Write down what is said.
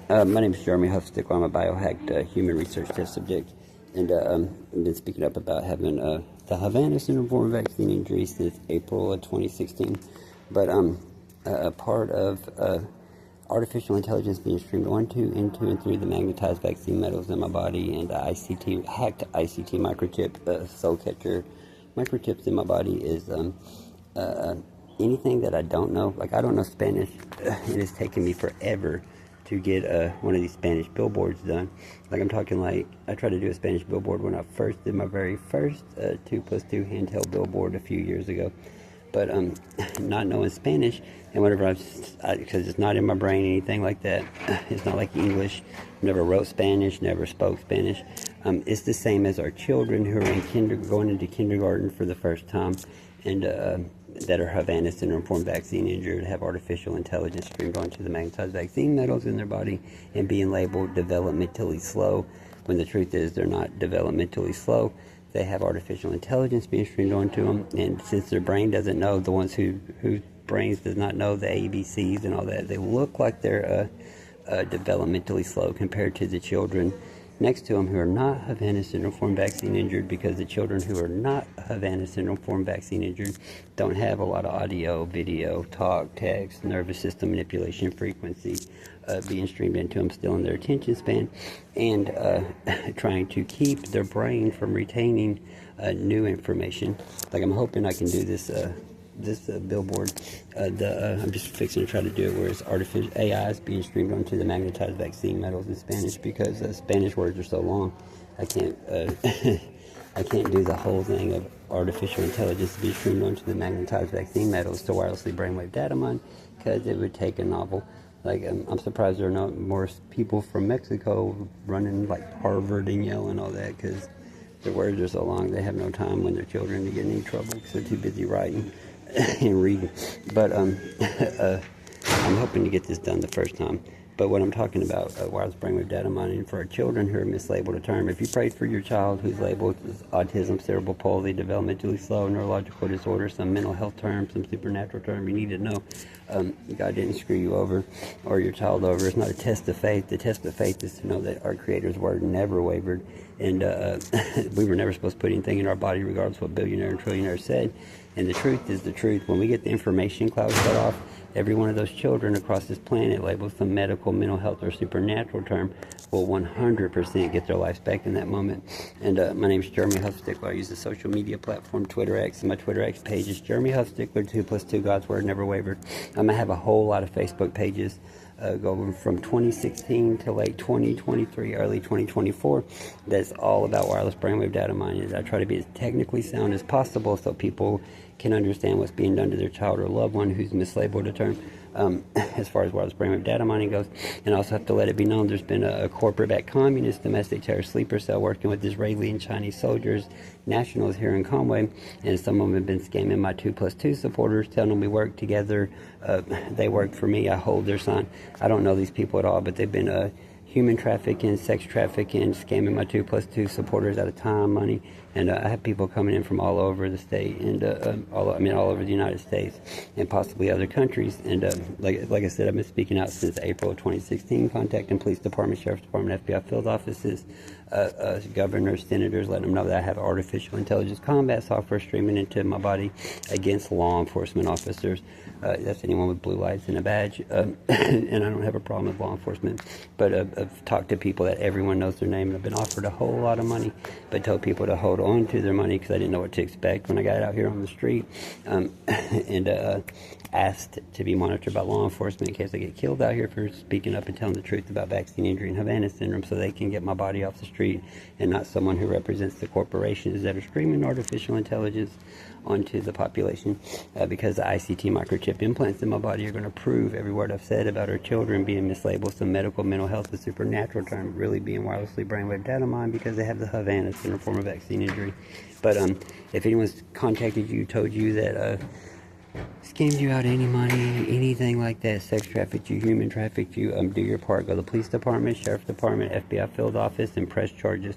My name is Jeremy Huffstick. I'm a biohacked human research test subject, and I've been speaking up about having the Havana syndrome form vaccine injury since April of 2016. But a part of artificial intelligence being streamed onto, into, and through the magnetized vaccine metals in my body, and the hacked ICT microchip, soul catcher microchips in my body is anything that I don't know. Like, I don't know Spanish. It has taken me forever to get one of these Spanish billboards done. Like, I'm talking, like, I tried to do a Spanish billboard when I first did my very first 2+2 handheld billboard a few years ago. But not knowing Spanish, and whenever because it's not in my brain, anything like that. It's not like English. Never wrote Spanish, never spoke Spanish. It's the same as our children who are going into kindergarten for the first time, and that are Havana syndrome form vaccine injured, have artificial intelligence streamed onto the magnetized vaccine metals in their body, and being labeled developmentally slow, when the truth is they're not developmentally slow. They have artificial intelligence being streamed onto them, and since their brain doesn't know, the ones whose brains does not know the ABCs and all that, they look like they're developmentally slow compared to the children next to them who are not Havana syndrome form vaccine injured, because the children who are not Havana syndrome form vaccine injured don't have a lot of audio, video, talk, text, nervous system manipulation frequency being streamed into them, still in their attention span, and trying to keep their brain from retaining new information. Like, I'm hoping I can do this billboard. I'm just fixing to try to do it where it's artificial AI is being streamed onto the magnetized vaccine metals in Spanish, because Spanish words are so long. I can't I can't do the whole thing of artificial intelligence to be streamed onto the magnetized vaccine metals to wirelessly brainwave data mine, because it would take a novel. Like, I'm surprised there are not more people from Mexico running like Harvard and Yale and all that, because their words are so long. They have no time when their children to get in any trouble because they're too busy writing and reading. But I'm hoping to get this done the first time. But what I'm talking about, wireless brainwave data mining for our children who are mislabeled a term. If you prayed for your child who's labeled as autism, cerebral palsy, developmentally slow, neurological disorder, some mental health term, some supernatural term, you need to know God didn't screw you over or your child over. It's not a test of faith. The test of faith is to know that our Creator's word never wavered, and we were never supposed to put anything in our body regardless of what billionaire and trillionaire said. And the truth is the truth. When we get the information cloud shut off, every one of those children across this planet labeled some medical, mental health, or supernatural term will 100% get their lives back in that moment. And my name is Jeremy Huffstickler. I use the social media platform Twitter X, and my Twitter X page is Jeremy Huffstickler 2+2 God's Word Never Wavered. I have a whole lot of Facebook pages going from 2016 to late 2023, early 2024. That's all about wireless brainwave data mining. I try to be as technically sound as possible so people can understand what's being done to their child or loved one who's mislabeled a term, as far as wireless brainwave data mining goes. And I also have to let it be known there's been a corporate-backed communist domestic terrorist sleeper cell working with Israeli and Chinese soldiers, nationals here in Conway, and some of them have been scamming my 2+2 supporters, telling them we work together. They work for me. I hold their sign. I don't know these people at all, but they've been human trafficking, sex trafficking, scamming my 2+2 supporters out of time, money, and I have people coming in from all over the state, and all over the United States, and possibly other countries. And like I said, I've been speaking out since April of 2016, contacting police department, sheriff's department, FBI field offices, governors, senators, letting them know that I have artificial intelligence combat software streaming into my body against law enforcement officers. That's anyone with blue lights and a badge, and I don't have a problem with law enforcement, but I've talked to people that everyone knows their name, and I've been offered a whole lot of money, but told people to hold on to their money because I didn't know what to expect when I got out here on the street, and asked to be monitored by law enforcement in case I get killed out here for speaking up and telling the truth about vaccine injury and Havana syndrome, so they can get my body off the street and not someone who represents the corporations that are streaming artificial intelligence onto the population, because the ICT microchip implants in my body are going to prove every word I've said about our children being mislabeled some medical, mental health, and supernatural term really being wirelessly brainwave data mined because they have the Havana syndrome form of vaccine injury. But if anyone's contacted you, told you that scammed you out any money, anything like that, sex trafficked you, human trafficked you, do your part. Go to the police department, sheriff department, FBI field office, and press charges.